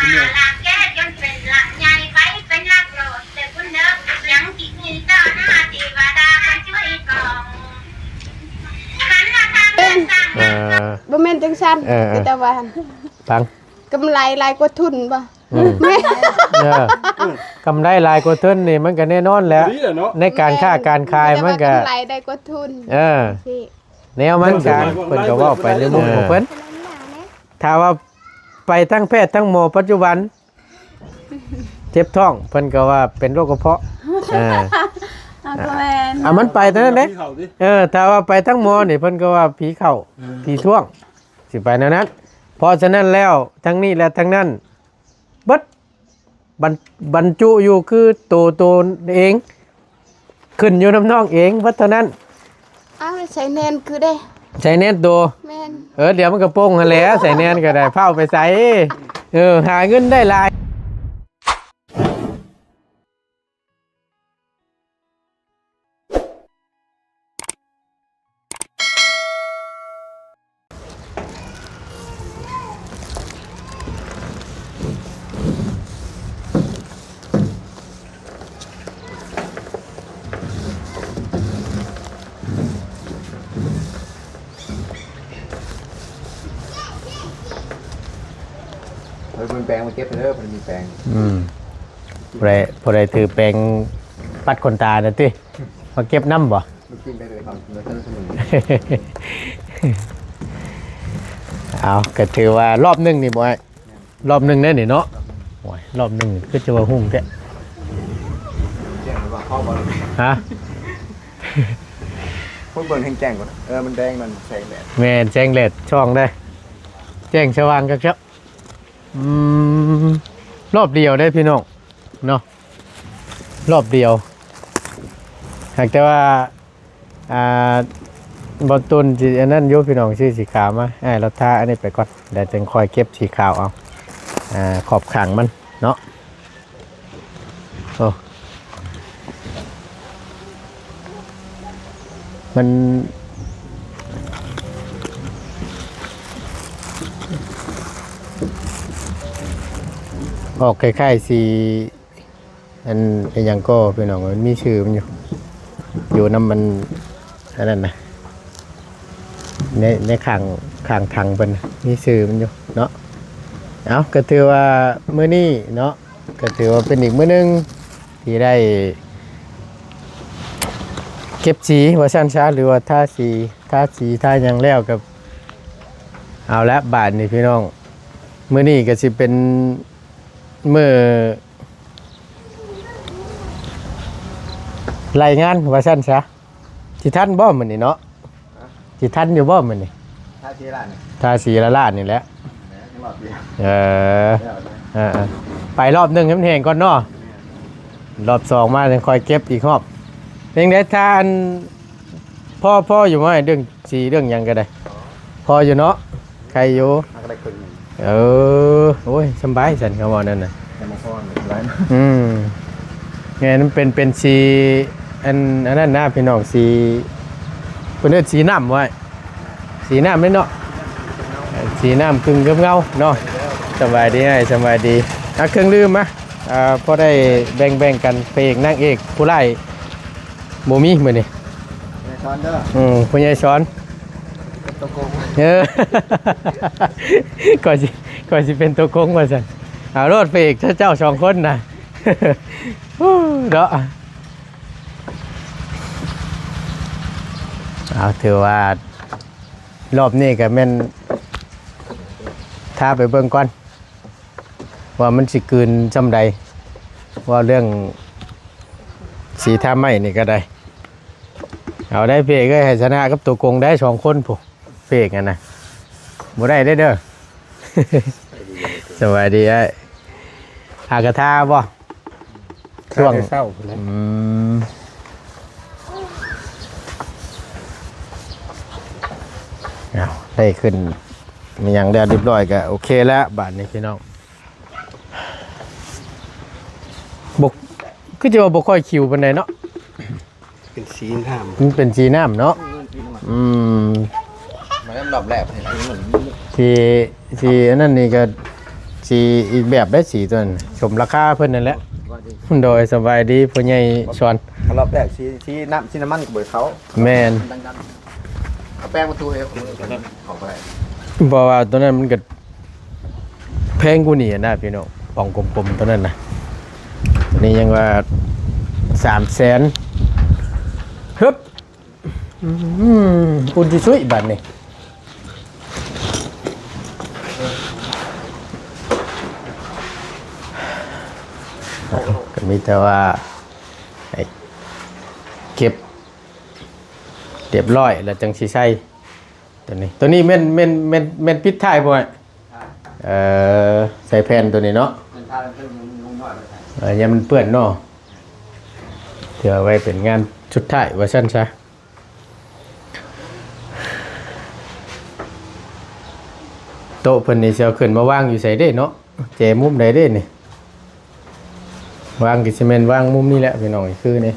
คุณเนี่ยหลักแก้จนเป็นหลักใหญ่ไปเป็นหลักโหลดแต่คุณเลิกยังที่มีต่อหน้าที่ว่าดาคนช่วยกองขันมาทางเดินทางบ่แม่นจังซั่นแต่ว่าฟังกำไรหลายกว่าทุนบ่แม่ กำไรหลายกว่าทุนนี่มันก็แน่นอนแล้วในการค้าการขายมันก็กำไรได้กว่าทุนแนวมันการเพิ่นก็เว้าไปในมุมของเพิ่นถ้าว่าไปทั้งแพทย์ทั้งหมอปัจจุบันเจ็บท้องเพิ่นก็ว่าเป็นโรคกระเพาะมันไปเท่านั้นเด้ถ้าว่าไปทั้งหมอนี่เพิ่นก็ว่าผีเข้าผีท่วงสิไปแนวนั้นเพราะฉะนั้นแล้วทั้งนี้และทั้งนั้นเบิดบรรจุอยู่คือตัวเองขึ้นอยู่น้ำน้องเองเบิดเท่านั้นใส่แนนคือได้ใส่แนนตัวแม่นเดี๋ยวมันก็โป่งหั่นแหละใส่แนนก็ได้เผาไปใส่หาเงินได้หลายมันแปลงมาเก็บไปเด้อมันมีแปลงพอได้ถือแปลงปัดขนตาน่ะติมาเก็บน้ำบ่มันกินได้เลยครับเนื้อท่านสมุนเอาก็ถือว่ารอบนึงนี่บ่รอบนึงแน่นี่เนาะโอ้ยรอบนึงคือจะว่าหุ่งแท้แจ้งว่าเข้าบ่ฮะเพิ่นเบิ่งแจ้งก่อนมันแดงมันแสงแดดแม่นแจ้งแลดช่องได้แจ้งสว่างกักครับรอบเดียวได้พี่น้องเนาะรอบเดียวหากแต่ว่าบอลตุนจีอันนั้นโยพี่น้องชื่อสีขาวมาเราท่าอันนี้ไปก่อนเดี๋ยวจะคอยเก็บสีขาวเอาขอบขังมันเนาะโอ้มันออกคล้ายๆสีอันยังก็พี่น้องมันมีชื่อมันอยู่น้ำมันอันนั้นนะในขังถังเป็นมีชื่อมันอยู่เนาะเอาก็ถือว่ามื้อนี้เนาะก็ถือว่าเป็นอีกมื้อนึงที่ได้เก็บสีว่าชั้นช้าหรือว่าท่าสีท่ายังแล้วกับเอาละบาทนี่พี่น้องมื้อนี้ก็สิเป็นมื้อรายงานว่าชั้นช้าที่ท่านบ่มื้อนี้เนาะที่ท่านอยู่บ่มื้อนี้ท่าสีละนี่ท่าสีละลาดนี่แหละไปรอบนึงให้มันแห้งก่อนเนาะรอบ2มาจะคอยเก็บอีกรอบเพียงแต่ทานพ่ออยู่มั้ยเรื่องสีเรื่องหยังก็ได้พออยู่เนาะใครอยู่โอ้ยสบายสันเขาว่านั่นน่ะไงนั่นเป็นสีอันนั้นนะพี่น้องสีเพิ่นเรียกสีน้ำไว้สีน้ำนี่เนาะสีน้ำครึ่งเงาเนาะสบายดีไงสบายดีเครื่องลืมมะพอได้แบ่งกันเพลงนางเอกผู้ไล่โมมี่เหมือนนี่ช้อนเด้อผู้ใหญ่ช้อนตัวโกงก่อนสิเป็นตัวโกงว่าสันเอารถเพลงเจ้า2คนนะเนาะเอาถือว่ารอบนี้ก็แม่นถ้าไปเบิ่งก่อนว่ามันสิคืนจำใดว่าเรื่องสีท่าไม้นี่ก็ได้เอาได้เพกก็ให้ชนะกับตัวโกงได้2คนผู้เพกกันนะบ่ได้เด้อสวัสดีไอ้หากระทาบ่ช่วงเศร้าได้ขึ้นมีอย่างเรียบร้อยก็โอเคแล้วบาทนี้พี่น้องบกก็จะว่าบกค่อยคิวเป็นไงเนาะเป็นสีน้ำมันเป็นสีน้ำเนาะมันน้ำดอกแหลกเห็นไหมเหมือนสีอันนั้นนี่ก็ สีอีกแบบได้สีตัวนั้นชมราคาเพิ่นนั่นแหละโดยสบายดีพ่อใหญ่สอน รอบแรกสีน้ำมันกับเบิดเขา แม่น ดังๆเอาแป้งมาทูเอวเข้าไป เพราะว่าตัวนั้นมันก็แพงกว่านี่นะพี่น้องป่องกลมๆตัวนั้นนะตัวนี้ยังว่า300,000ฮึบอุ่นที่สุดบัดนี้ก็มีแต่ว่าให้เก็บเรียบร้อยแล้วจังสิใช้ตัวนี้แม่นปิดท้ายบ่ฮะใส่แผ่นตัวนี้เนาะยังมันเปื้อนเนาะเดี๋ยวไว้เป็นงานชุดท้ายว่าซั่นซะโต๊ะเพิ่นนี่สิเอาขึ้นมาวางอยู่ไสเด้เนาะแจมุมใดเด้นี่วางกิสิเมนวางมุมนี้แหละพี่น้องคือนี่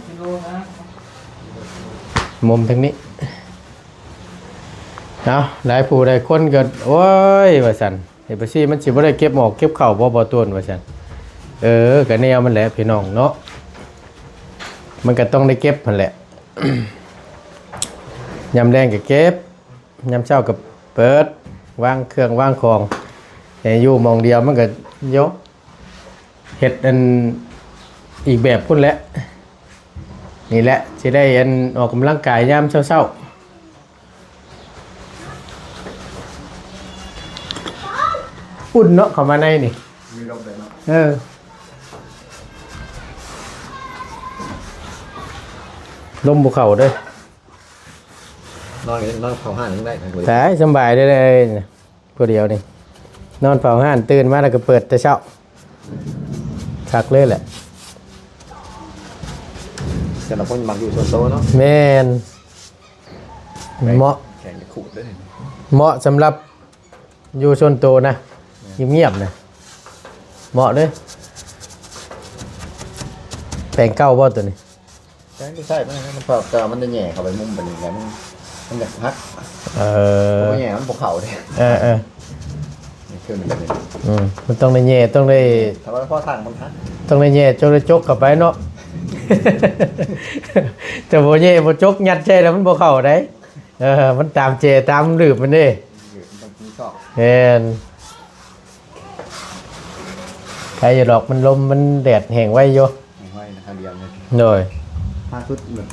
มุมทางนี้เอาหลายผู้หลายคนก็โอ้ยว่าซั่นเฮ็ดไปสิมันสิบ่ได้เก็บหมอกเก็บข้าวบ่ต้นว่าซั่นก็แนวมันแหละพี่น้องเนาะมันก็ต้องได้เก็บนั่นแหละ ยามแรงก็เก็บยามเช้าก็เปิดวางเครื่องวางของแต่อยู่มองเดียวมันก็ยกเฮ็ดอันอีกแบบพุ่นแหละนี่แหละสิได้อันออกกำลังกายยามเช้าๆอุ่นเนาะเข้ามาในนี่ มีลมเลยเนาะ ลมภูเขาเด้อนอนเผาห่านยังได้เลย แต่สบายได้เลยผู้เดียวนี่นอนเฝ้าห้านตื่นมาแล้วก็เปิดแต่เช้าชักเลยแหละ แต่เราคนมักอยู่โซนโตเนาะ แม่นเหมาะ แข่งขูดด้วย เหมาะสำหรับอยู่ชนโตนะเงียบๆนะเหมาะเลยแปลงเก้าบ่ตัวนี้ ใช่ไม่ใช่มันเผาแต่มันจะแหย่เข้าไปมุมแบบนี้แล้วมันอยากพักมันแหย่มันภูเขาเลยนี่คือมันแบบนี้ มันต้องได้แย่ต้องได้ ถ้าว่าพ่อทางมันพัก ต้องได้แย่จงได้จกเข้าไปเนาะ แต่บ่แย่บ่จกยัดใจแล้วมันบ่เข้าได้มันตามเจตามหลืบมันนี่ ต้องมีชอบ แม่นใครจะดอกมันลมมันแดดแห้งไว้อยู่ ไม่ไหวนะครับเดียวเลย โดย ทางชุดแบบ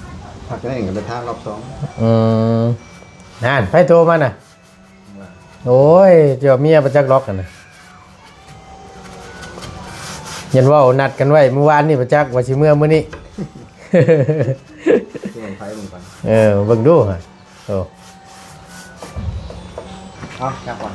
ผักได้อย่างเป็นทางรอบสอง นั่นไผโทรมาน่ะโอ้ยเจ้าเมียประจักษ์ล็อกกันน่ะยันว่านัดกันไว้เมื่อวานนี่ประจักษ์ว่าสิเมื่อมื้อนี้ ที่มันไฟลงไป เบิ่งดูฮะโอ้ เอาจับก่อน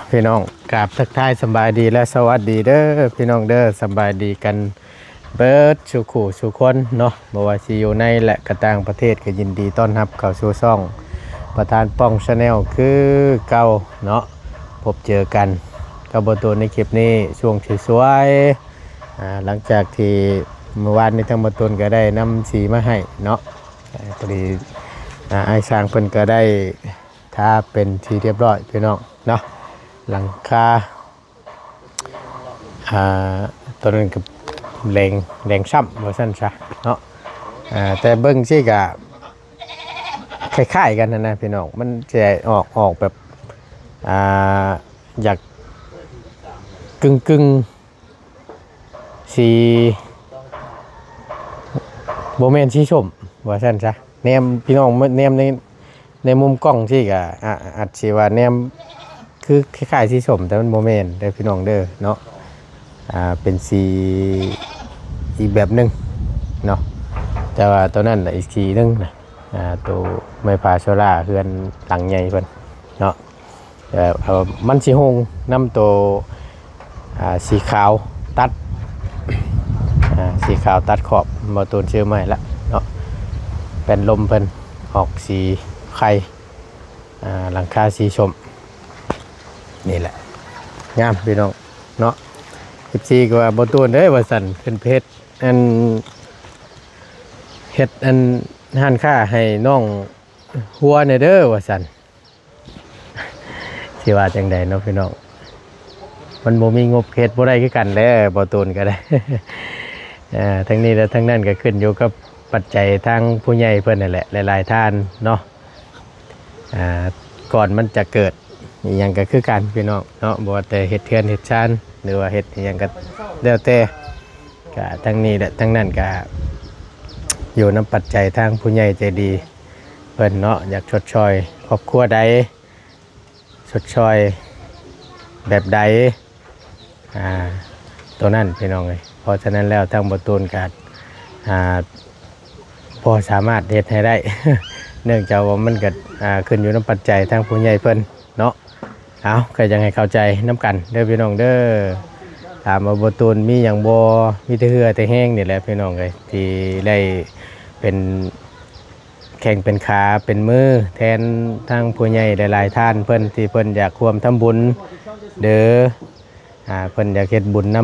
พี่น้องกราบทักทายสบายดีและสวัสดีเด้อพี่น้องเด้อสบายดีกันเบิดสุขุสุคนเนาะบ่ว่าสิอยู่ในและกระต่างประเทศก็ยินดีต้อนรับเข้าสู่ช่องประธานป้องชาแนลคือเก่าเนาะพบเจอกันกับบ่ตัวในคลิปนี้ช่วงสวยๆหลังจากที่เมื่อวานนี้ทั้งบ่ตนก็ได้นำสีมาให้เนาะพอดีไอ้ช้างเพิ่นก็ได้ถ้าเป็นที่เรียบร้อยพี่น้องเนาะหลังคาตัวนั้นกับแรงซ้ำว่าซั่นซะเนาะแต่เบิ่งสิก็คล้ายๆกันนะพี่น้องมันจะออกแบบอยากกึ่งสีโบแมนสีส้มว่าซั่นซะแนมพี่น้องแนมในมุมกล้องที่ก็อาจสิว่าแนมคือคล้ายๆสีส้มแต่มันโบแมนได้พี่น้องเด้อเนาะเป็นสีอีกแบบนึงเนาะแต่ว่าตัวนั้นอีกสีนึงนะตัวไม้พาโซล่าเฮือนหลังใหญ่เพิ่นเนาะมันสิหงนำตัวสีขาวตัดสีขาวตัดขอบบ่ตูนชื่อใหม่ละเนาะเป็นลมเพิ่นออกสีไข่หลังคาสีชมนี่แหละงามพี่น้องเนาะ14ก็ว่าบ่ตูนเด้อว่าสั่นขึ้นเพชร อันเฮ็ดอันห้านค้าให้น้องหัวเนี่ยเด้อว่าซั่นสิว่าจังใดเนาะพี่น้องมันบ่มีงบเฮ็ดบ่ได้คือกันแหละบ่ตูนก็ได้ ทั้งนี้และทั้งนั้นก็ขึ้นอยู่กับปัจจัยทางผู้ใหญ่เพิ่นนั่นแหละหลายๆท่านเนาะก่อนมันจะเกิดอีหยังก็คือกันพี่น้องเนาะบ่ว่าแต่เฮ็ดเทือนเฮ็ดชานหรือว่าเฮ็ดอีหยังก็แล้วแต่ก็ทั้งนี้และทั้งนั้นก็อยู่นำปัจจัยทางผู้ใหญ่ใจดีเพิ่นเนาะอยากชดเชยครอบครัวใดชดเชยแบบใดตัวนั้นพี่น้องเอ้ยเพราะฉะนั้นแล้วทางบ่ตูนก็พอสามารถเฮ็ดให้ได้ เนื่องจากว่ามันก็ขึ้นอยู่นำปัจจัยทางผู้ใหญ่เพิ่นเนาะเอาก็ยังให้เข้าใจน้ำกันเด้อพี่น้องเด้อถามว่าบ่ตูนมีหยังบ่มีแต่เหือแต่แห้งนี่แหละพี่น้องเอ้ยที่ได้เป็นแข่งเป็นขาเป็นมือแทนทางผู้ใหญ่หลายๆท่านเพิ่นที่เพิ่นอยากร่วมทำบุญเด้อเพิ่นอยากเฮ็ดบุญน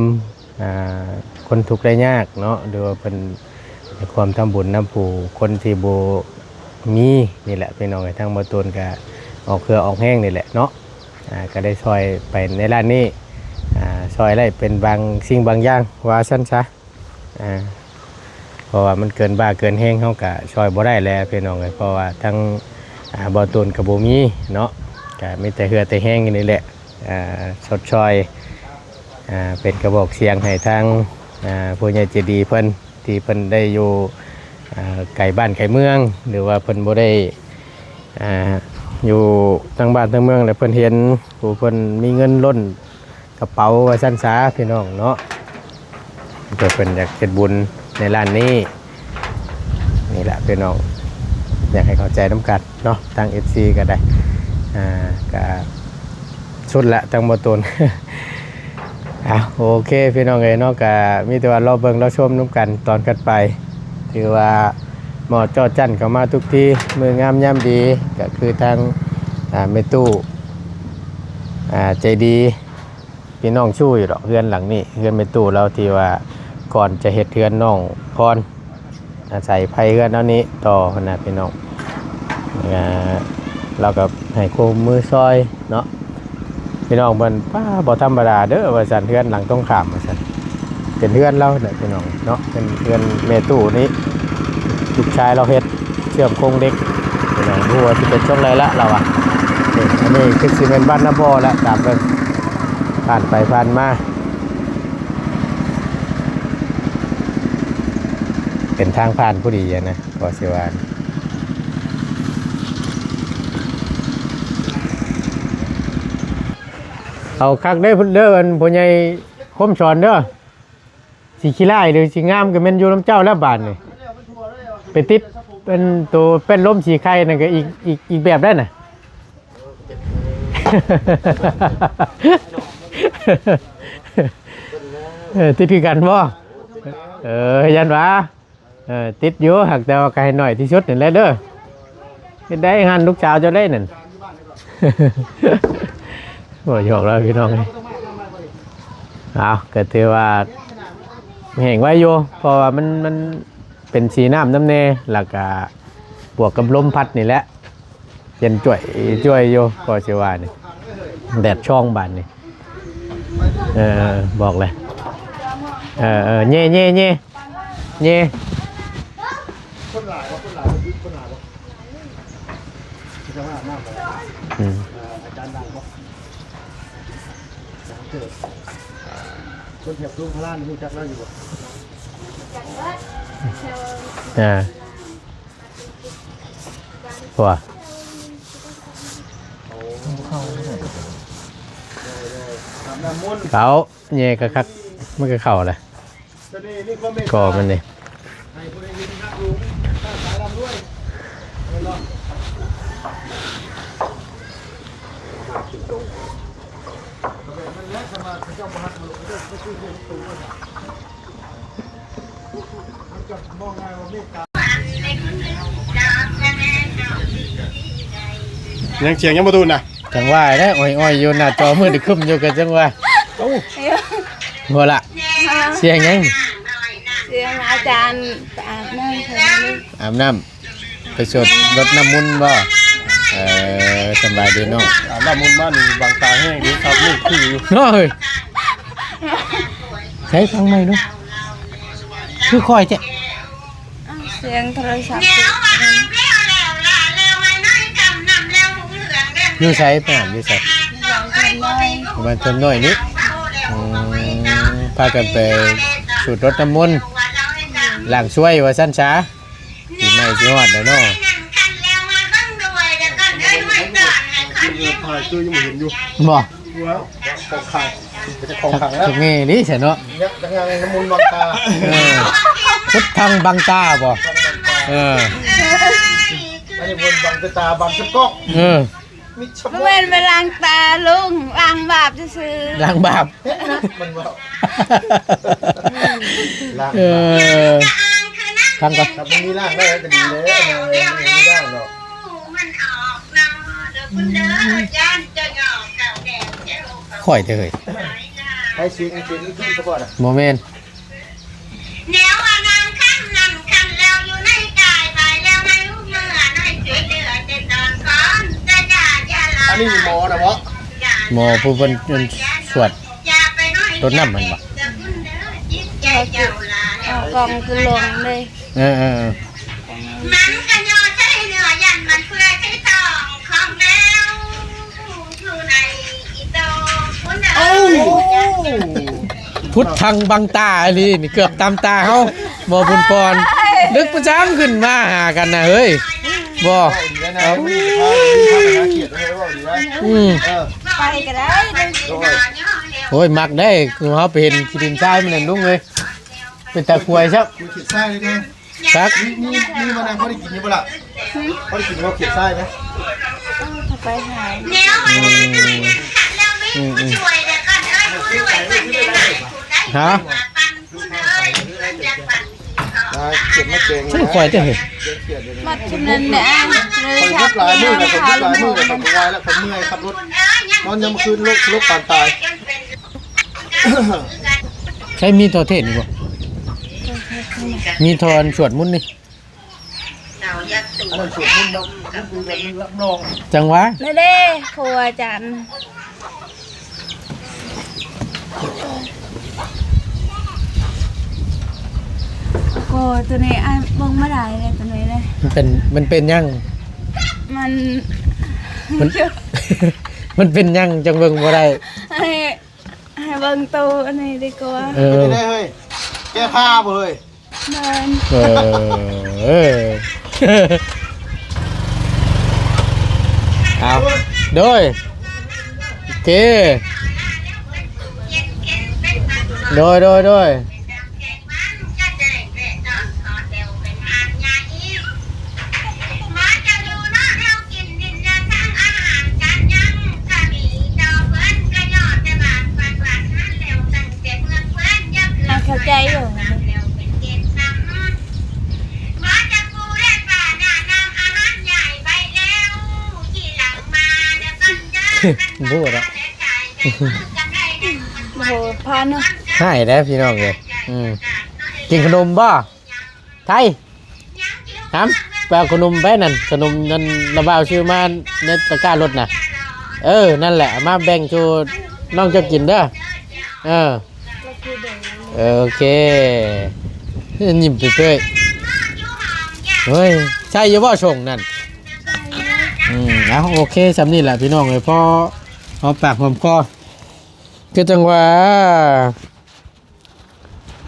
ำคนทุกข์ได้ยากเนาะหรือว่าเพิ่นอยากร่วมทำบุญนำผู้คนที่บ่มีนี่แหละพี่น้องทางบ่ตูนก็ออกเครือออกแห้งนี่แหละเนาะก็ได้ช่วยไปในร้านนี้ช่วยได้เป็นบางสิ่งบางอย่างว่าซั่นซะเพราะว่ามันเกินบ้าเกินแห้งเขาก็ช่วยบ่ได้แล้วพี่น้องเลยเพราะว่าทั้งบ่ตูนกับบ่มีเนาะก็มีแต่เหือแต่แห้งนี่แหละชดช่วยเป็นกระบอกเสียงให้ทางผู้ใหญ่ใจดีเพิ่นที่เพิ่นได้อยู่ไกลบ้านไกลเมืองหรือว่าเพิ่นบ่ได้อยู่ทางบ้านทางเมืองแล้วเพิ่นเห็นผู้เพิ่นมีเงินล้นกระเป๋าว่าซั่นซะพี่น้องเนาะเพิ่นอยากเฮ็ดบุญในร้านนี้นี่แหละพี่น้องอยากให้เข้าใจน้ำกัดเนาะทาง FC ก็ได้ก็สุดละทางบ่ตูน โอเคพี่น้องเอ้ยเนาะก็มีแต่ว่าเราเบิ่งเราชมน้ำกันตอนกันไปถือว่าหมอจอจั่นเข้ามาทุกที่มืองามย่ำดีก็คือทางแม่ตู้ใจดีพี่น้องชู้อยู่ดอกเฮือนหลังนี้เฮือนแม่ตู้เราที่ว่าก่อนจะเฮ็ดเฮือนน้องพรอาศัยไผเฮือนเอานี้ต่อขนาดพี่น้องเราก็ให้คู่มือซอยเนาะพี่น้องเพิ่นป้าบ่ธรรมดาเด้อว่าซั่นเฮือนหลังต้องข้ามว่าซั่นเป็นเฮือนเราเนี่ยพี่น้องเนาะเป็นเฮือนแม่ตู้นี้ลูกชายเราเฮ็ดเชื่อมโครงเด็กพี่น้องรู้ว่าสิเป็นช่วงไรละเราอ่ะอันนี้คือสิเป็นบ้านน้าพ่อแล้วตามเพิ่นผ่านไปผ่านมาเป็นทางผ่านผู้ดีนะก็สิว่าเอาคักได้พุ่นเด้ออันผู้ใหญ่คมสอนเด้อสิขี้ร้ายหรือสิงามก็แม่นอยู่น้ำเจ้าแล้วบาดนี่ไปติดเป็นตัวเป็นลมสีไข่นั่นก็อีกแบบได้น่ะ ติดคือกันบ่ยันว่าติดอยู่หักแต่ว่าไกลหน่อยที่สุดนี่แหละเด้อเฮ็ดได้หันลูกสาวเจ้าได้นั่น บ่หยอกแล้วพี่น้องเอาก็ถือว่าแห้งไว้อยู่เพราะว่ามันเป็นสีน้ำน้ำเนแล้วก็บวกกับลมพัดนี่แหละเย็นจ่วยอยู่ก็สิว่านี่แดดช่องบานนี่บอกเลยเย่คนหลายจะว่าหน้าบ่อาจารย์ดังบ่เกิดคนเทียบลุงพลานรู้จักแล้วอยู่บ่ว่าเขาเย่ก็คักมันก็เข่าแหละก่อมันนี่ยังเสียงยังบ่ตูนน่ะจังว่านะอ้อยอยู่หน้าจอมือดึกคึมอยู่กันจังว่าหัวละเสียงยังเสี สียงอาจารย์ไปอาบน้ำเถอะนี่ อาบน้ำไปสวดรดน้ำมนต์บ่สบายดีเนาะ น้ำมุนบ้านนี่บางตาแห้งดีครับนี่คืออยู่ เนาะเฮ้ยใช้ฟังไหมเนาะคือคอยเจ๊ เสียงโทรศัพท์ อยู่ใช้ไปอ่านอยู่ใช้ประมาณเท่าน้อยนี้พากันไปสูดรถน้ำมนต์หลังช่วยว่าสั้นช้าสีไม่สีหอดเลยเนาะ ถ่ายคือยังไม่เห็นอยู่ บ่ ว้าวของขังจะของขังแล้ว ถึงงี้นี่ใช่เนาะ ยักษ์ยังน้ำมุนบางตา พุทธังบังตาบ่เออ อันนี้บนบางตาบางสะก๊อก มิช บ่แม่นไปล้างตาลุงล้างบาปซื่อ ล้างบาป มันว่า เออทำก่อน ถ้ามึงมีร่างได้จะดีเลยไม่ได้หรอก มันออกเนาะเดี๋ยวคุณเด้อย่านจะหยอกเก่าแดงเจ้า ข่อยเถอะ ให้ชีวิตเป็นที่สะกดอ่ะ โมเมนต์ แนวว่านางคันแล้วอยู่ในกายไปแล้วให้ลูกเมื่อน้อยช่วยเหลือเด็ดตอนก่อนจะอย่าลา อันนี้หมอนะวะ หมอผู้เป็นสวดรดน้ำมันบ่ ๆเอากองคือลงเลย เออ มันก็ยอใช้เนื้อยันมันเพื่อใช้ทองของแล้วอยู่ในอีโตคุณเอ๋ย พุทธังบังตาอีหลีนี่เกือบตามตาเฮาบ่บุญปอนนึกประจำขึ้นมาหากันนะเฮ้ยบ่ ดีแล้วนะไม่ได้พาเขียดเลยว่าดีแล้ว ไปก็ได้ โอ้ยมักได้คือเฮาไปเห็นขี้ดินทรายมันนั่นลุงเอ้ยเป็นตาควยซับ กูเขียดไส้เลยนะ ซัก นี่มานางเขาได้กินยังปะล่ะเขาได้กินเขาเขียดไส้ไหม ถ้าไปหา แนวมันด้วยนะขัดแล้วไม่ช่วยแต่ก็เอ้ยผู้ช่วยมันได้ไหนผู้ได้ปันผู้เอ้ยมันจะปัน เขียดไม่เก่ง ฉันควยเด้อเฮ้ย เขียดเลย มัดชุนั้นแหละเลย คน ชั ยุ ก บลายมือ แล้ กับ ว คนยุบ พา ลายมือกับคนวายแล้วคนเมื่อยขับรถนอนยังคืนลูกปานตาย ใช้มีตัวเทศนี่บ่มีทอนสวดมุนต์นี่ อันนั้นสูตรมุ่งเราคือแบบรับรอง จังหวะ ไม่ได้ครูอาจารย์โอ้ตัวนี้อ้ายเบิ่งไม่ได้เลยตัวนี้เลย มันเป็นยัง มัน มัน มันเป็นยังจังเบิ่งบ่ได้ ให้เบิ่งตัวอันนี้ดีกว่า เอ ไม่ อ ได้เฮ้ยแก้ผ้าบ่เฮ้ย เดิน เออเอาโดยโอเคโดยเข้าใจอยู่ พูดอ่ะ โอ้โหพาเนาะ ให้ได้พี่น้องเลยกินขนมบ่ไทยถามไปเอาขนมไปนั่นขนมนั่นระบาวชื่อมาในตะกร้ารถน่ะนั่นแหละมาแบ่งชูน้องจะกินเด้อโอเคยิ้มไปเรื่อยเฮ้ยใช่ยังว่าส่งนั่นเอาโอเคสำนี่แหละพี่น้องเลยพอเอาปากหอมคอคือจังหวะ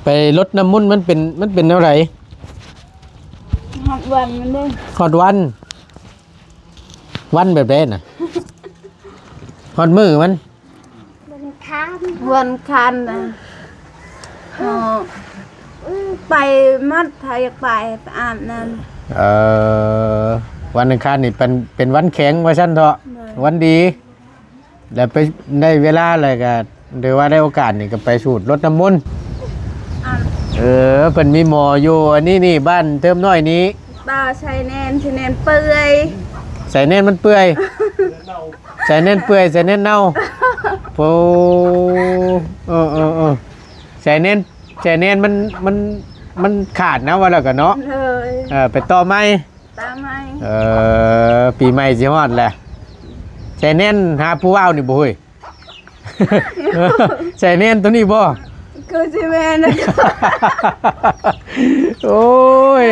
ไปลดน้ำมุนต์มันเป็นเท่าไหร่ ฮอดวันมันเด้อ ฮอดวันแบบเด่นน่ะฮอดมือมัน วันคันนะไปมัดไทยไปอาบน้ำ วันอังคารนี่เป็นวันแข็งว่าชั้นเถอะวันดีแล้วไปได้เวลาอะไรก็หรือว่าได้โอกาสนี่ก็ไปสูดรดน้ำมนต์เพิ่นมีหมออยู่อันนี้นี่บ้านเติมน้อยนี้ ตาใช้แนนเปื่อย ใส่แน่นมันเปื่อยใส่แน่นเปื่อยใส่แน่นเน่าโอ้ใส่แน่น มันขาดนะว่าแล้วก็เนาะ เลย ไปต่อไม้ ตามไหม ปีใหม่สิฮอดแหละใจแน่นหาผู้ว่าวนี่บ่เฮ้ย ใจแน่นตัวนี้บ่ คือสิแม่นะ โอ้ย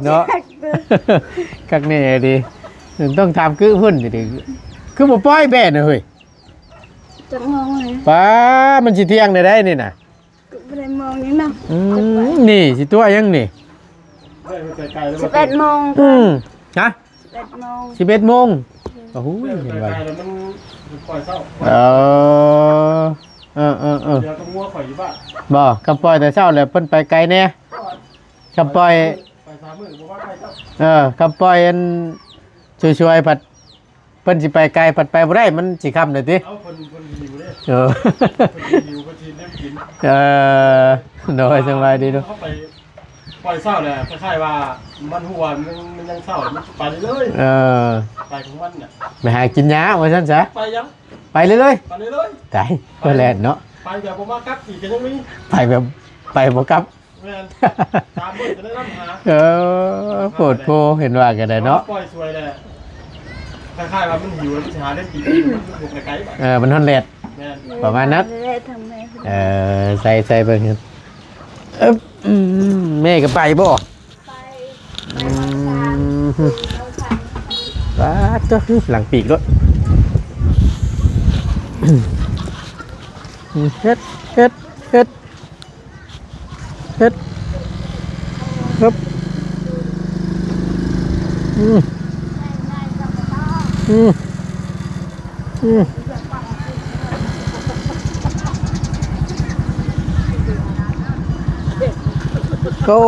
เนาะ คักแน่ดิต้องทำคือหุ่นดิคือบ่ปล่อยแบ่น่ะเฮ้ย จะมองเลย ป้ามันสิเที่ยงได้นี่น่ะ ไม่ได้มองนี่นะ นี่สิตัวยังนี่ 11 โมง ฮะ 11 โมง 11 โมงโอ้โหเห็นว่า เดี๋ยวต้องงัวข่อยอยู่บ้านบ่คำปล่อยแต่เช้าแล้วเพิ่นไปไกลแน่คำปล่อยไป3 มื้อบ่ว่าไกลเจ้าคำปล่อยอันช่วยๆผัดเพิ่นสิไปไกลผัดไปบ่ได้มันสิค่ำได้ติเอ้าเพิ่นหิวเด้เพิ่นหิวเพิ่นสิเลี้ยงกินโดยสบายดีเนาะเข้าไปปล่อยเช้าแหละคล้ายๆว่ามันหัวมันยังเช้ามันไปเลยไปของมันน่ะไปหากินหญ้าว่าซั่นซะไปยังไปเลยไปเลยตายก็แล่นเนาะไปแบบบ่มากับอีกก็ยังมีไปแบบไปบ่กลับแม่นตามมื้อจะได้นำหาโปรดโพเห็นว่ากันได้เนาะปล่อยสวยแหละคล้ายๆว่ามันหิวแล้วมันสิหาเล่นกินมันถูกไกลๆมันฮอนแลดแม่นประมาณนั้นใส่เบิ่งแม่ก็ไปบ่ไปตัวหลังปีกด้วยเฮ็ดครับโอ้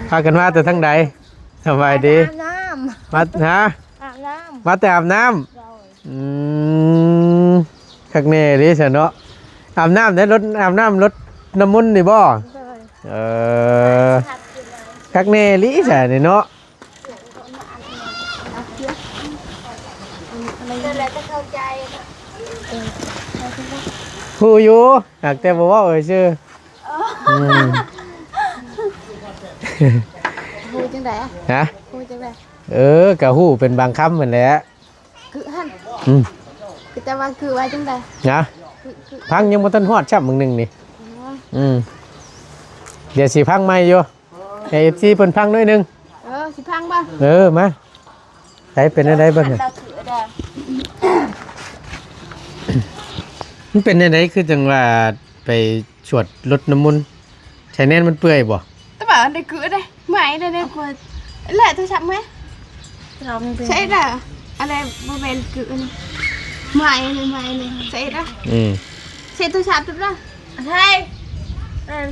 พากันมาแต่ทั้งใดสบายดีมาฮะมาแต่อาบน้ำคักแน่ดิฉันเนาะอาบน้ำได้รถอาบน้ำรถน้ำมันนี่บ่คักแน่ลิฉันนี่เนาะผู้อยู่หากแต่บอกว่าชื่อฮู้จังได๋ฮะฮู้จังได๋กะฮู้เป็นบางคำเหมือนแหละคือหั่นคือแต่ว่าคือว่าจังได๋นะพังยังบ่ทันฮอดชับมึงนึงนี่เดี๋ยวสิพังใหม่อยู่ให้ FC เพิ่นพังหน่อยนึงสิพังบ่มาใช้เป็นได้เบิ่งมันเป็นได้คือจังว่าไปชวดรถน้ำมนต์ใช้แน่นมันเปื่อยบ่แต่ว่าได้คือได้ไหมได้คนแหละโทรศัพท์ไหมใช่ด่ะอะไรบ่แม่นคืออันไหมเลยใช่ด่ะใช่โทรศัพท์ตุ๊บด่ะใช่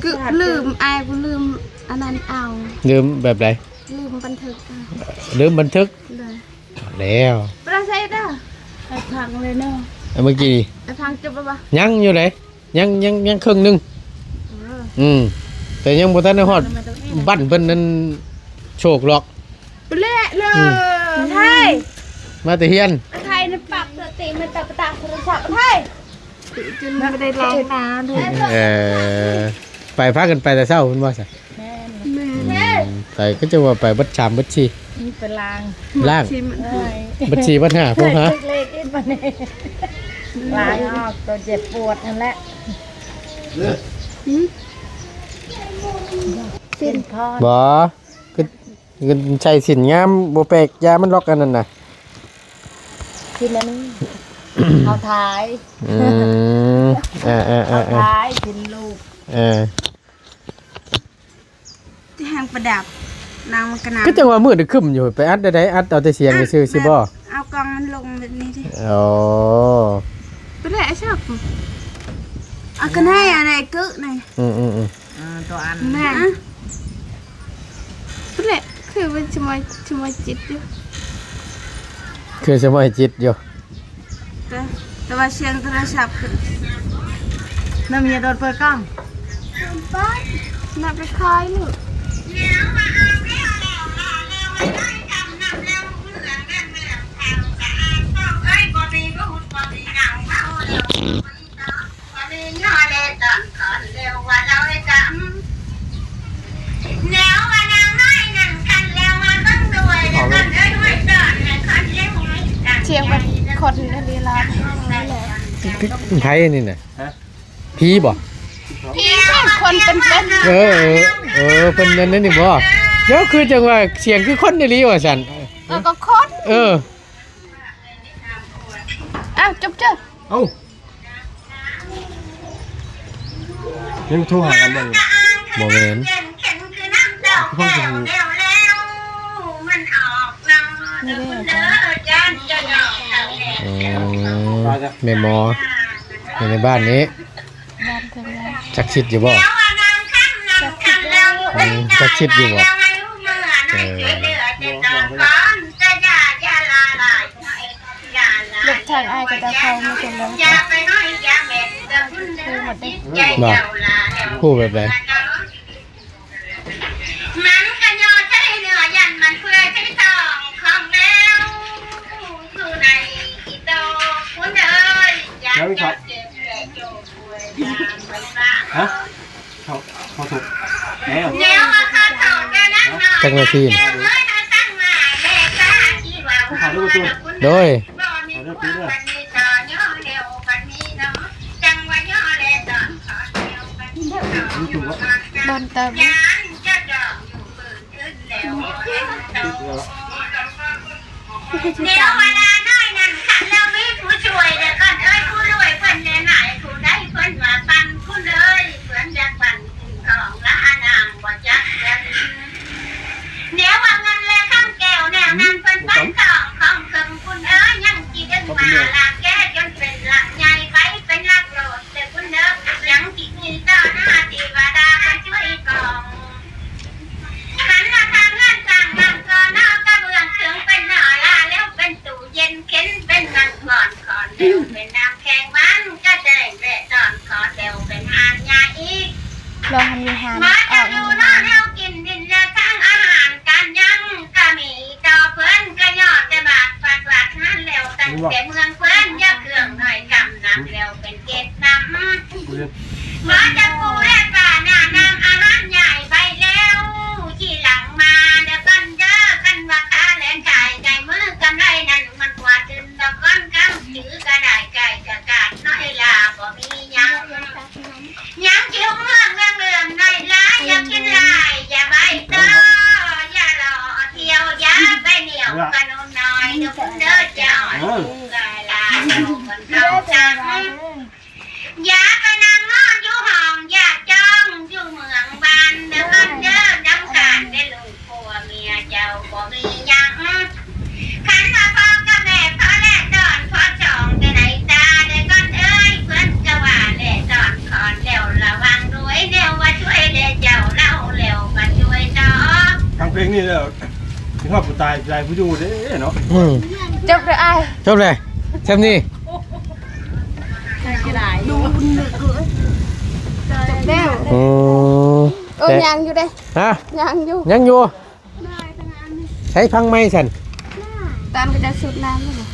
คือลืมกูลืมอันนั้นเอาลืมแบบไหนลืมบันทึกแล้วบ่ใช่ด่ะไอ้พังเลยเนาะเมื่อกี้ไอ้พังจบแล้วบ่ยังอยู่ไหนยังครึ่งนึงแต่ยังบ่ทันได้ฮอดบ้านเพิ่นนั้นโชคหรอกเละเลยใช่มาแต่เฮียนใครในปากสติมันตะตะโทรศัพท์ใช่จนไม่ได้แรงน้ำเลยไปพากันไปแต่เช้าเพิ่นว่าซะแม่ไปก็จะว่าไปบัดชามบัดชีไปล้างบัดชีบัด5พวกฮะเล็กๆมานี่ล้างออกตัวเจ็บปวดนั่นแหละสินพรบ่คือใช้สินงามบ่แปลกยามันล็อกกันนั่นน่ะสินอันนี้เอาท้ายท้ายสินลูกที่หางประดับนางมันกระนาก็จังว่ามืดคึมอยู่ไปอัดได้อัดเอาแต่เสียงซื่อสิบ่เอากล้องมันลงแบบนี้ดิไปเลยไอ้ชอบเอากันให้อะไรกึหน่อยตัวอันแม่ไปเลยคือเป็นชมวยจิตอยู่คือชมวยจิตอยู่แต่ว่าเสียงโทรศัพท์น้ำมีโดนเปิดกล้องน่าไปคอยลูก สียงแบบคนในเวลา ไผนี่น่ะผีบ่ พี่คนเป็น เออเพิ่นนั่นนี่บ่เดี๋ยวคือจังว่าเสียงคือคนอีหลีว่าซั่น ก็คน เออ อ้าวจบเจ้า เอ้ายังโทรหากันบ่นี่ บ่แม่น พ่อจะหู แม่หมออยู่ในบ้านนี้ บ้านเธอแล้ว จักชิดอยู่บ่จักชิดอยู่บ่ เด็กทางไอ้ก็จะเข้าไม่เป็นไร พูดแบบไหน มันก็ยอใช้เนื้อยันมันเพื่อใช้ทองของแล้วคือในอีโตคุณเอ้ยอยากจะเก็บแต่โจป่วยยามไว้บ้าง ฮะเขาถูกแล้ว เดี๋ยวมาข้าเต่าจะนั่งนอน จักนาที เดี๋ยวเมื่อถ้าตั้งมาแม่ตาที่ว่าคุณ โดย บ่มีความปันนี้ต่อย่อเร็วปันนี้เนาะจังว่าย่อแลตอนขอเดียวปันนี้ต่อย่อ โดนเติม ยานจะดอกอยู่ปืนขึ้นแล้วเห็นโตเดี๋ยวเวลาน้อยนั่นขันแล้วมีผู้ช่วยเดี๋ยวก่อนเอ้ยผู้รวยเพิ่นแน่ไหนผู้ได้เพิ่นมาปันผู้เลยเพิ่นจะปันถึงของละนางบ่จักเงินเดี๋ยวว่าเงินและข้ามแก้วแนวนั้นเพิ่นปันของเครื่องคุณเอ้ยยังกี่ดึงมาลาแก้จนเป็นหลักใหญ่ไปเป็นหลักโหลดแต่คุณเอ้ยยังกี่มีต่อหน้าที่ว่าดามาช่วยกองขันมาทางงานต่างงานก็นอกกระเบื้องถึงเป็นหน่อลาแล้วเป็นตู้เย็นเข็นเป็นมันก่อนขอนเร็วเป็นน้ำแข็งมันก็จะได้แวะตอนขอเร็วเป็นหานยาอีก ลองมีหาน มา อ จะ อก ดูนอนเฮากินดินและทั้งอาหารการยังก็มีต่อเพื่อนก็ยอดแต่บาทฝาดนั่นแล้วตั้งแต่เมืองเพื่อนยาเครื่องหน่อยกำน้ำแล้วเป็นเกศน้ำมาจะปูและป่าหน้านางอาหารใหญ่ไปแล้วที่หลังมาเดี๋ยวกันเด้อกันว่าค้าแหลนขายใจมือกำไรนั่นมันกว่าถึงตะก้อนกำถือกระดาษไก่กระกาดน้อยลาบ่มียังคิ้วเมืองเรื่องในร้ายอย่ากินลายอย่าใบเตออย่าหล่อเที่ยวอย่าไปเหนียวกันน้อยเดี๋ยวคุณเด้อจะอ่อนกายลาเดี๋ยวมันเข้าจังอย่าไปนั่งนอนอยู่ห้องอย่าจ้องอยู่เมืองบ้านเดี๋ยวกันเด้อน้ำการได้ลูกผัวเมียเจ้าบ่มียังขันมาพ่อกับแม่พ่อแลกดอนพ่อจองแต่ไหนตาเดี๋ยวก่อนเอ้ยเพื่อนก็ว่าแลกดอนขอนแล้วระวังด้วยเดี๋ยวว่าช่วยเดี๋ยวเจ้าเล่าแล้วก็ช่วยต่อ ทางเพลงนี่แล้วถึงว่าผู้ตายใจผู้อยู่เด้เนาะ จบเลยไอ้ จบเลยแซ่บนี่ จบแล้ว โอ้ ยังอยู่เด้ ฮะ ยังอยู่ ยังอยู่ใช้พังไม้ฉัน ตามก็จะสุดน้ำเลย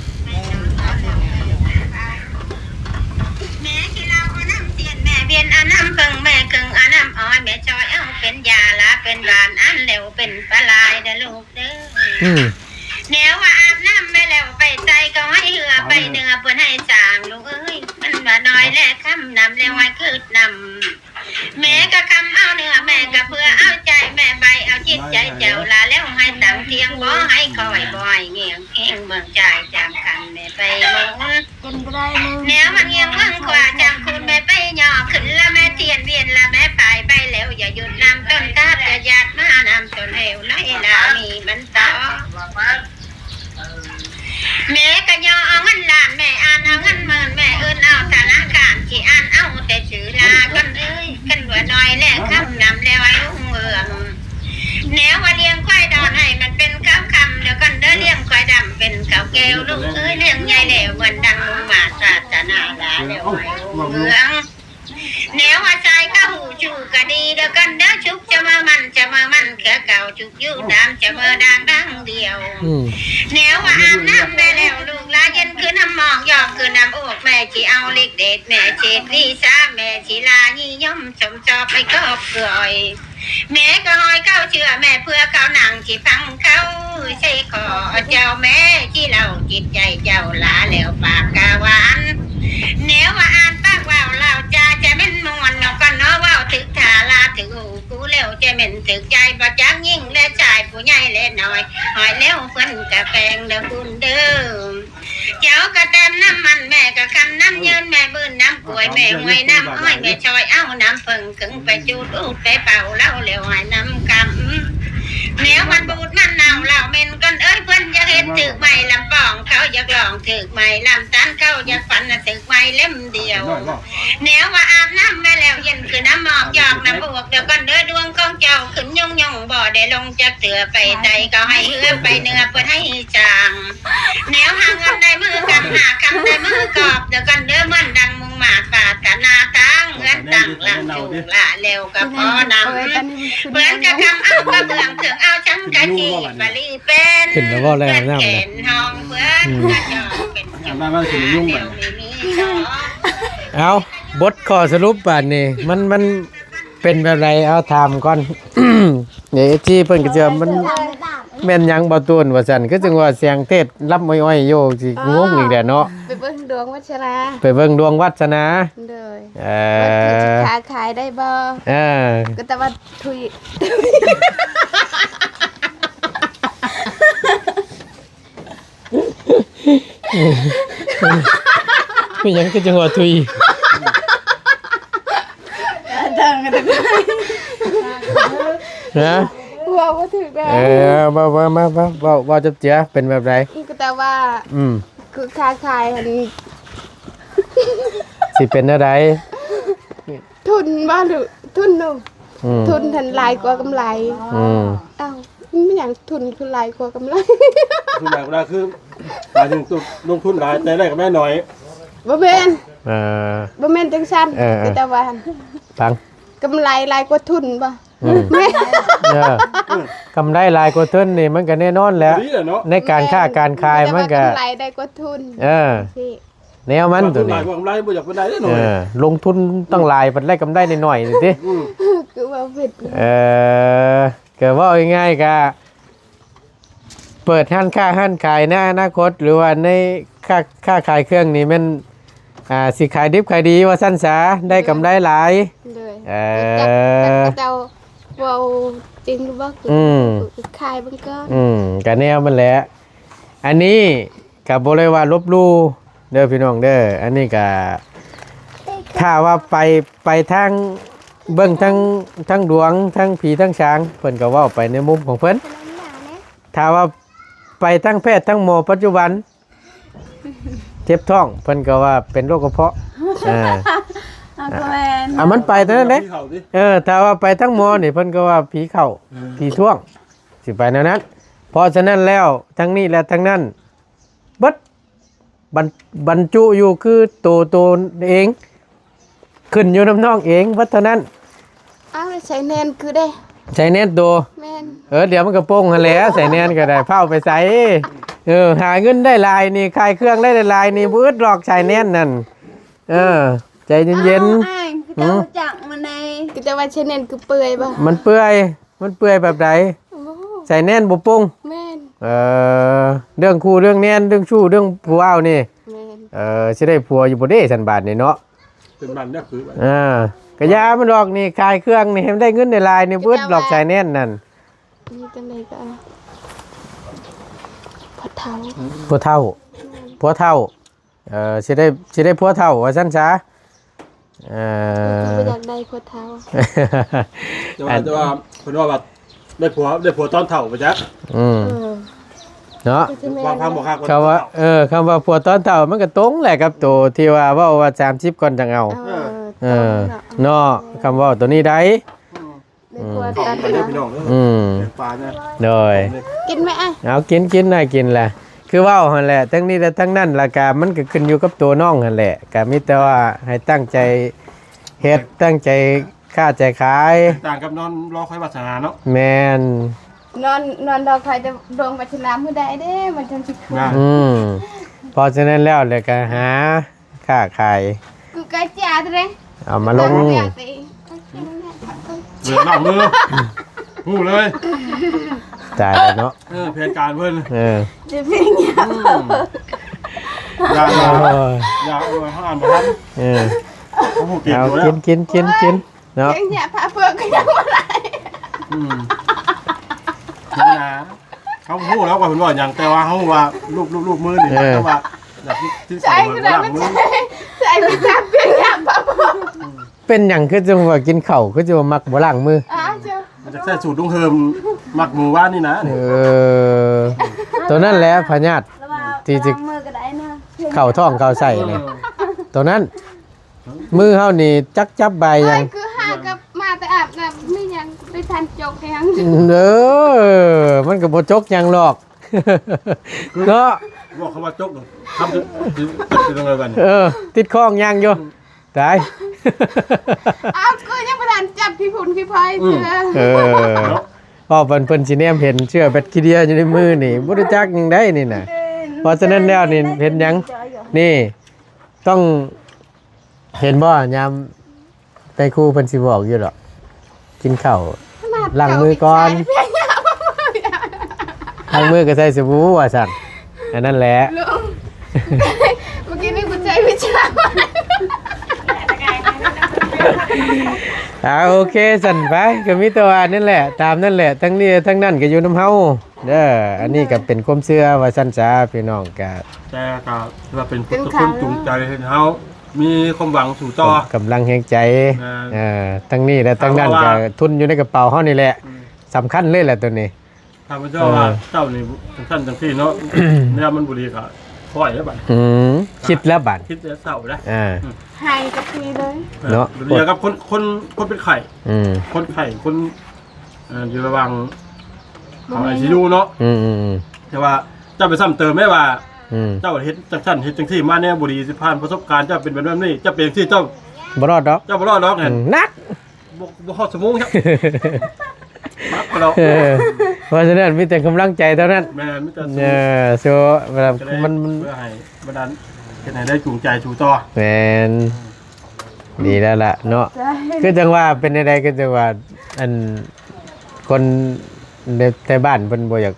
แม่ที่เราเอาน้ำเตียนแม่เบียนเอาน้ำเบิ่งแม่กึ่งเอาน้ำอ้อยแม่จอยเอาเป็นยาละเป็นหวานอันแล้วเป็นปลายเด้อลูกเด้อแนวว่าอาบน้ำไปแล้วไปใจก็ให้เหือไปเนื้อเพื่อนให้สางลูกเอ้ยมันว่าน้อยและคำนำแล้วให้คืดนำแม่ก็คำเอาเนื้อแม่ก็เพื่อเอาใจแม่ใบเอาจิตใจเจ้าลาแล้วให้ต่างเทียงบ่ให้คอยบ่อยเงียงแข้งเมืองใจจำคันแม่ไปหมุน เป็นไปได้มั้ง แนวมันเงียงเมืองกว่าจำคุณแม่ไปย่อขึ้นละแม่เทียนเวียนละแม่ไปแล้วอย่าหยุดนำต้นกาดอย่าหยาดมานำต้นเหวไล่ลามีมันต่อแม่ก็ย่อเอาเงินล้านแม่อ่านเอาเงินหมื่นแม่เอิ้นเอาธนาคารที่อ่านเอาแต่ชื่อลากันเอ้ยกันว่าน้อยแลกคำนำแล้วไอ้รุ่งเรืองแนวว่าเลี้ยงควายดอนให้มันเป็นข้าวคำเดี๋ยวกันเด้อเลี้ยงควายดำเป็นข้าวแก้วลูกเอ้ยเลี้ยงใหญ่แล้วเหมือนดังลุงมาศาสนาลาแล้วไอ้รุ่งเรืองแนวว่าใจข้าหูจูก็ดีเดี๋ยวกันเด้อชุกจะมามันแค่เก่าจุกยู่ดำจะมาดังเดียวแนวว่าอาบน้ำไปแล้วลูกลาเย็นคือน้ำหมอกยอกคือน้ำอกแม่ชีเอาเล็กเด็ดแม่เจ็ดลีซ่าแม่ชีลายี่ย่อมชมจอไปก็เกลือย แม่ก็หอยเข้าเชื่อแม่เพื่อเขาหนังที่ฟังเขาใช่ขอเจ้าแม่ที่เราจิตใจเจ้าหลาแล้วปากกาหวานแนวว่าอ่านปากว่าวเราจะเป็นมวนนกก็เนาะว่าวถึกถาลาถึกหูกูเร็วจะเป็นถึกใจบ่จักยิ่งและชายผู้ใหญ่และน้อยหอยแล้วเพิ่นกะแปงเด้อคุณเด้อเจ้ากะแตมน้ำมันแม่กะคันน้ำยืนแม่บื้นน้ำกล้วยแม่หวยน้ำอ้อยแม่ชอยเอาน้ำเพิ่งขึงไปจูดไปเป่าเล่าแล้วหายน้ำกำแนวมันบูดมันเน่าเหล่าเมนกันเอ้ยเพิ่นอยากเห็นถึกใหม่ลำปองเขาอยากลองถึกใหม่ลำตันเขาอยากฝันถึกใหม่เล่มเดียวแนวว่าอาบน้ำมาแล้วเย็นคือน้ำหมอกหยอกน้ำบวกเดี๋ยวกันเด้อดวงของเจ้าขึ้นยงยงบ่ได้ลงจากเสือไปใดก็ให้เฮือไปเนื้อเพื่อให้จางแนวหาเงินได้มือกันหาคำได้มือกอบเดี๋ยวกันเด้อมันดังมุงหมาปาตนาตั้งเงินตั้งหลังถูกละเร็วกับพ่อนำเหมือนกับคำเอากระเบื้องถึงเอาฉันกะทีบาลีเป็น ขึ้นแล้วบ่แล้วน้ำ เห็ น่ะ นห้องเพื่อนกระจอกเป็นจุด มาถึงยุ่งไป เดี๋ยวมีจอ เอาบทข้อสรุปบาดนี้มันเป็นแบบไรเอาถามก่อน เดี๋ยวที่เพิ่นก็จะมันแม่นหยังบ่ตูนว่าซั่นคือจังว่าเสียงเทศรับอ้อยๆโยสิงงอีกแหละเนาะ ไปเบิ่งดวงวัชรา ไปเบิ่งดวงวัฒนา เลย เอ ว่าคือสิค้าขายได้บ่ เออ ก็แต่ว่าทุย ไม่หยังคือจังว่าทุย ดังกัน นะ ว่าบ่ถึกได้ ว่าจับเจือเป็นแบบไร ก็แต่ว่า อืม คือค้าขายอันนี้ สิเป็นอะไร ทุนบ่หรือทุนหนู อืม ทุนทันหลายกว่ากำไร อืม อ้าวไม่อย่างทุนคือหลายกว่ากำไร คือหมายว่าคือหมายถึงลงทุนหลายแต่ได้กับแม่น้อย บ่แม่น เออ บ่แม่นจังซั่น เออ ก็แต่ว่า ฟัง กำไรหลายกว่าทุนบ่ อืม แม่ เออกำไรหลายกว่าทุนนี่มันก็แน่นอนแล้ว ดีเนาะ ในการค้าการขายมันก็ แต่ว่ากำไรได้กว่าทุน เออ สิ แนวมันตัว ห นี้ ลายกว่ากำไรบ่อยากเป็นได้หน่อ เอย อลงทุนต้องหลายมันได้กำไรหน่อยๆนี่สิ คือว่าผิด ก็ว่าง่ายๆก็เปิดห้านค้าห้านขายในอนาคตหรือว่าในค้าขายเครื่องนี่มันสิขายดิบขายดีว่าสั้นสาได้กำไรหลาย เลย จัก แต่เว้าจริงหรือบ่คือขายเบิ่งก่อน ก็แนวมันแหละอันนี้ก็บ่เลยว่าลบหลู่เด้อพี่น้องเด้ออันนี้ก็ถ้าว่าไปทางเบิ่งทั้งดวงทั้งผีทั้งช้างเพิ่นก็เว้าไปในมุมของเพิ่นถ้าว่าไปทั้งแพทย์ทั้งหมอปัจจุบันเจ็บท้องเพิ่นก็ว่าเป็นโรคกระเพาะมันไปเท่านั้นเด้ถ้าว่าไปทั้งหมอนี่เพิ่นก็ว่าผีเข้าผีท่วงสิไปแนวนั้นเพราะฉะนั้นแล้วทั้งนี้และทั้งนั้นเบิดบรรจุอยู่คือตัวเองขึ้นอยู่น้ำน้องเองวัฒนั้น อ้าวใช้แนนคือได้ ใช้เน็ตตัว แม่น เดี๋ยวมันก็โป้งหันแหล้วใส่แนนก็ได้เผาไปใส่หาเงินได้ลายนี่ขายเครื่องได้ลายนี่บื้อหลอกใช้แนนนั่นใจเย็น อ้ายคือจะจักมันในคือจะว่าใช้แนนคือเปื่อยบ่ ๆมันเปื่อยแบบใดใส่แนนบ่โป้ง แม่น เรื่องคู่เรื่องแนนเรื่องชู้เรื่องผัวเอานี่ แม่น สิได้ผัวอยู่บ่เด้สันบาทนี่เนาะ เป็นมันเนี่ยคือ กระยามันหลอกนี่ขายเครื่องนี่ให้มันได้เงินได้ลายนี่บื้อหลอกใช้แนนนั่น นี่จังได๋ก็พอเฒ่า ผัวเท่าสิได้ผัวเท่าว่าซั่นซะบ่อยากได้พอเฒ่า แต่ว่าคนว่าแบบได้ผัวตอนเฒ่าไปจ้ะ เนาะ วางความบอกฮัก คำว่าคำว่าผัวตอนเท่ามันก็ตรงแหละกับตัวที่ว่า30ก่อนจังเอาเนาะคำว่าตัวนี้ได้ ได้กว่ากัน ไปเลยพี่น้องปลาเนี่ย โดย กินไหมอ่ะ เอากินน่ากินแหละคือว่าหั่นแหละทั้งนี้และทั้งนั้นราคามันก็ขึ้นอยู่กับตัวน้องหั่นแหละก็มีแต่ว่าให้ตั้งใจเฮ็ดตั้งใจค้าใจขาย ต่างกับนอนรอคอยวาสนาเนาะ แม่น นอนดอกไฟจะดวงวัชนามื้อใดเด้มันจังสิขึ้น เพราะฉะนั้นแล้วเลยก็หาค้าขาย กูกะจ่าเด้ เอามาลง เหลือหลังมือหูเลย ตายแล้วเนาะ เพจการเพิ่น จะเป็นเงี้ย อย่า โอ้ย อย่าห้ามบ่ทันเขาหูเก็บ เอา อยู่แล้ว กินเนาะ เงี้ยพาเพื่อนก็ยังมาไหล นี่นะเขาหูแล้วว่าเพิ่นว่าหยังแต่ว่าเขาว่าลูกมือนี่แต่ว่าแบบที่ ใช่ ใส่ คือ หลัง มัน มือ ใช่ไม่จับเป็นเงี้ยพาเพื่อน เป็นหยังคือจังว่ากินข้าวคือจะมักบ่ล้างมือ เจ้า มันจะใส่สูตรลุงเฮิมมักหมูว่านนี่นะ ตัวนั้นแหละพญาติที่จะ มือก็ได้นะ เข้าท้องเข้าใส่นี่ตัวนั้น มือเฮานี่จับใบหยัง คือหากับมาแต่อาบน้ำไม่ยังได้ทันจกยัง มันก็บ่จกหยังหรอกเนาะ บอกเขาว่าจกทำจะยังไงกัน ติดข้องหยังอยู่ตาย อ้าวก็ยังไม่ทันจับพี่ผุนพี่พลอยเธอ พอเพิ่นสิแนมเห็นเชื่อแบตทีเดียวอยู่ในมือนี่บ่ได้จักหยังได้นี่น่ะเพราะฉะนั้นแล้วนี่เห็นหยังนี่ต้องเห็นบ่ยามไปครูเพิ่นสิบอกอยู่ดอกกินข้าวล้างมือก่อนล้างมือก็ใส่สบู่ว่าซั่นอันนั้นแหละ เมื่อกี้นี่คุณใจวิชา โอเคสั่นไปก็มีตัวนั่นแหละตามนั่นแหละทั้งนี้ทั้งนั้นก็อยู่น้ำเฮาเด้ออันนี้ก็เป็นความเชื่อว่าซั่นจ้าพี่น้องก็ แต่ก็ว่าเป็นพุทธคุณจูงใจให้เฮามีความหวังสู่ต่อก ำลังแห่งใจทั้งนี้และทั้งนั้นก็ทุนอยู่ในกระเป๋าเฮานี่แหละสำคัญเลยแหละตัวนี้ ถ้าพระเจ้าว่าเจ้านี่ท่านจังซี่เนาะเนี่ยมันบุรีก็ค่อยแล้วบัด คิดแล้วบัด คิดจะเศร้าได้ ให้กับพี่เลย เนาะ เรียกกับคนเป็นไข่คนไข่คนอยู่ระหว่างของไอซียูเนาะแต่ว่าเจ้าไปซ้ำเติมแม่ว่าเจ้าเฮ็ดจังซั่นเฮ็ดจังซี่มาเนี่ยบุรีสิผ่านประสบการณ์เจ้าเป็นแบบนี้เจ้าเป็นที่เจ้า บ่รอดดอก เจ้าบ่รอดดอกเนี่ย นัก บ่ฮอดสมองครับมักเรา เพราะฉะนั้นมีแต่กำลังใจเท่านั้น แม่มิตร โซเวลามัน เพื่อให้บันดาลให้ได้จูงใจสู่ต่อ แมนดีแล้วล่ะเนาะคือจังว่าเป็นอะไรก็จังว่าอันคนในบ้านเพิ่นบ่อยาก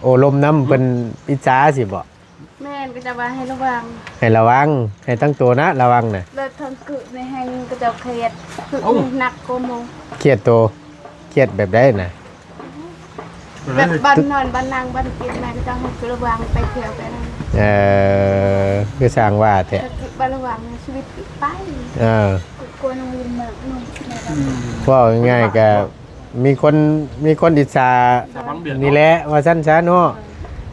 โอลมน้ำเพิ่นอิจฉาสิบ่ แม่ก็จะว่าให้ระวัง ให้ระวังให้ตั้งตัวนะระวังน่ะ เลิศทางกึในแห่งก็จะเครียดกึหนักโกโม เครียดโตเครียดแบบใดน่ะ แบบบ้านนอนบ้านนางบ้านกินแม่ก็จะให้ระวังไปเที่ยวไปนั่น คือสร้างว่าแท้ บ้านระวังชีวิตไปกลัวน้องวินมากน้อง ว่าง่ายๆก็มีคนอิจฉานี่แหละว่าซั่นซะเนาะ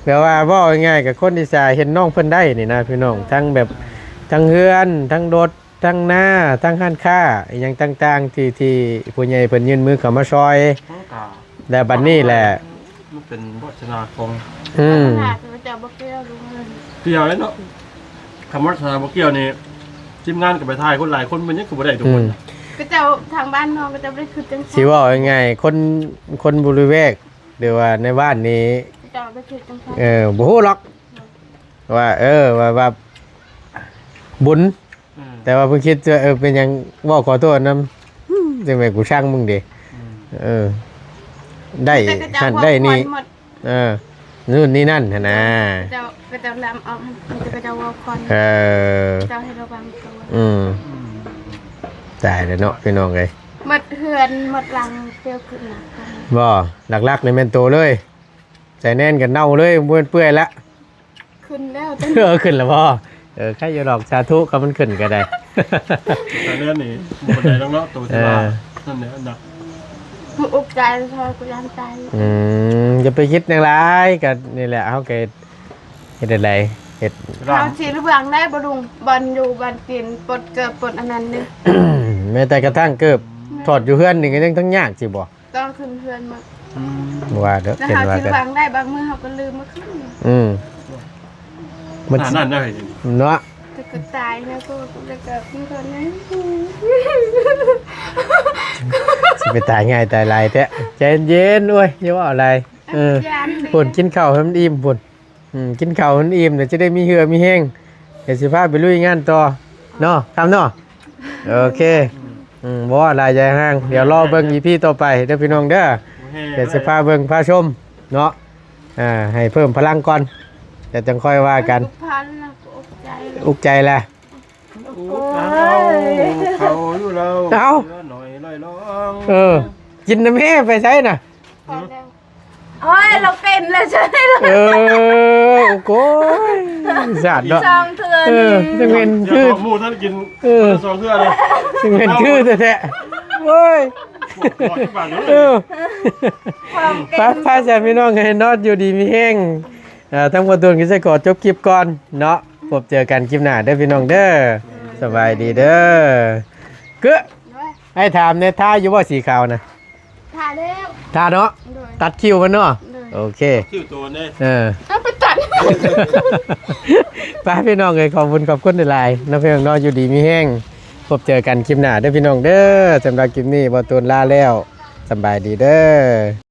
แปลว่าว่าง่ายๆกับคนอิจฉาเห็นน้องเพิ่นได้นี่นะพี่น้องทั้งแบบทั้งเฮือนทั้งรถทั้งหน้าทั้งห้านค้าอหยังต่างๆที่ผู้ใหญ่เพิ่นยื่นมือเข้ามาช่วยและบัดนี้แหละ มันเป็นวัฒนาของ ขนาดจะบอกเกี่ยวรู้เลย เกี่ยวเลยเนาะคำว่าวัฒนาบ่เกี่ยวนี่ทีมงานกับไปถ่ายคนหลายคนมันยังคือบ่ได้ทุกคน ก็จะทางบ้านน้องก็จะได้คือจัง สิว่าง่ายๆคนบริเวณหรือว่าในบ้านนี้ จะได้คือจัง บ่ฮู้หรอกว่าว่าบุญแต่ว่าเพิ่งคิดว่าเป็นหยังเว้าขอโทษนำจังได๋กูช่างมึงดิได้หั่นได้นี่นู่นนี่นั่นหั่นนะ จะก็จะลำออกก็จะว่าคอนจะให้ระวังตัว ตายแล้วเนาะพี่น้องเอ้ย หมดเฮือนหมดหลังเปรี้ยวขึ้นหนัก บ่หลักๆในแม่นโตเลยใจแน่นกันเน่าเลยเปื่อยๆละ ขึ้นแล้ว ขึ้นแล้วบ่ใครอยู่ดอกสาธุก็มันขึ้นก็ได้ แต่เรื่องนี้บ่ได้ต้องเนาะตัวที่ว่านั่นเนี่ยอันดับ อุกใจเธอกูยันใจ อย่าไปคิดอย่างไรก็นี่แหละเขาเกิดเฮ็ดอะไรเฮ็ด เราชีระเบืองได้บรุงบอลอยู่บอลกินปดเกิดปดอันนั้นนึง แม้แต่กระทั่งเกิบถอดอยู่เฮือนนี่ก็ยังต้องยากสิบ่ ต้องขึ้นเพื่อนมา ว่าเด้อ แล้ว เป็น เขา ว่า ชี กัน ระเบืองได้บางมือเขาก็ลืมมาขึ้น มัน นั่นได้ เนาะ จะก็ตายนะก็จะเกิดขึ้นคนนี้ สิไปตายง่ายตายหลายแท้ใจเย็นๆโอ้ยอย่าว่าอะไรพุ่นกินข้าวให้มันอิ่มพุ่นกินข้าวให้มันอิ่มเดี๋ยวจะได้มีเหือมีแห้งเดี๋ยวสิพาไปลุยงานต่อเนาะทำเนาะโอเค บ่ว่าหลายใจห้างเดี๋ยวรอเบิ่ง EP ต่อไปเด้อพี่น้องเด้อเดี๋ยวสิพาเบิ่งพาชมเนาะให้เพิ่มพลังก่อนเดี๋ยวจังค่อยว่ากัน พันนะอกใจ อุกใจแหละ เขาอยู่แล้ว เอา หน่อยลอยลอง กินน้ำแม่ไปใช้น่ะ โอ้ยเราเป็นแล้วใช่ไหม โอ้ยสาดเนาะ ซองเถื่อน จังเงิน คื คือ อหมูท่านกินสองเทื่อเลย จังเงินคือแท้ๆโอ้ย บอกที่บ้านเลย พาจากพี่น้องให้นอดอยู่ดีมีแห้งทั้งหมดตัวกิจกรจบคลิปก่อนเนาะพบเจอกันคลิปหน้าเด้อพี่น้องเด้อสบายดีเด้อเก้อให้ถามเนี่ยท่าอยู่ว่าสีขาวนะ ถ่ายแล้ว ท่าเนาะตัดคิวมันเนาะโอเค ชื่อตัวเนี่ย เอาไปตัด ป้าพี่น้องเลยขอบคุณหลายๆน้องพี่น้องนออยู่ดีมีแห้งพบเจอกันคลิปหน้าเด้อพี่น้องเด้อสำหรับคลิปนี้บ่ตูนลาแล้วสบายดีเด้อ